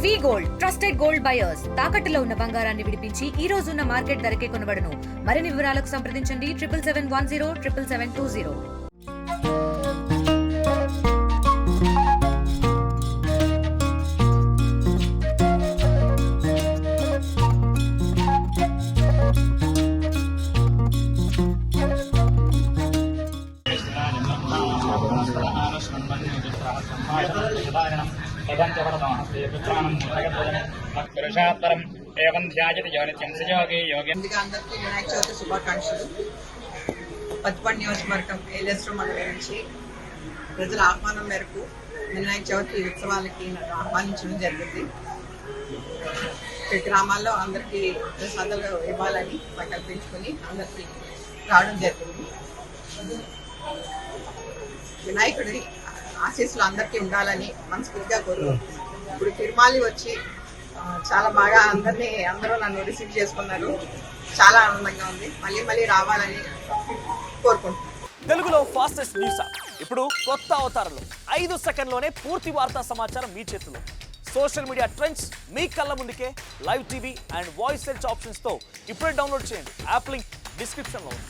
వి gold trusted gold buyers తాకట్టులో ఉన్న బంగారాన్ని విడిపించి ఈ రోజు ఉన్న మార్కెట్ ధరకే కొనబడును. మరిన్ని వివరాలకు సంప్రదించండి 7771077720. అందరికీ వినాయక చవితి శుభాకాంక్షలు. పత్తిపాడు నియోజకవర్గం ఏలేశ్వరం మండలం నుంచి ప్రజల ఆహ్వానం మేరకు వినాయక చవితి ఉత్సవాలకి నన్ను ఆహ్వానించడం జరిగింది. ఈ గ్రామాల్లో అందరికీ ప్రసాదాలు ఇవ్వాలని సంకల్పించుకొని అందరికీ రావడం జరిగింది. వినాయకుడి ఆశీస్సులు అందరికీ ఉండాలని మనస్ఫూర్తిగా కోరుకుంటున్నాను. ఇప్పుడు తిరుమల వచ్చి చాలా బాగా అందరూ నన్ను రిసీవ్ చేసుకున్నారు. చాలా ఆనందంగా ఉంది. మళ్ళీ రావాలని కోరుకుంటున్నాను. తెలుగులో ఫాస్టెస్ట్ న్యూస్ ఇప్పుడు కొత్త అవతారంలో 5 సెకండ్లోనే పూర్తి వార్తా సమాచారం మీ చేతిలో. సోషల్ మీడియా ట్రెండ్స్ మీ కళ్ళ ముందుకే live TV and voice search options తో ఇప్పుడే డౌన్లోడ్ చేయండి. యాప్ లింక్ డిస్క్రిప్షన్ లో ఉంది.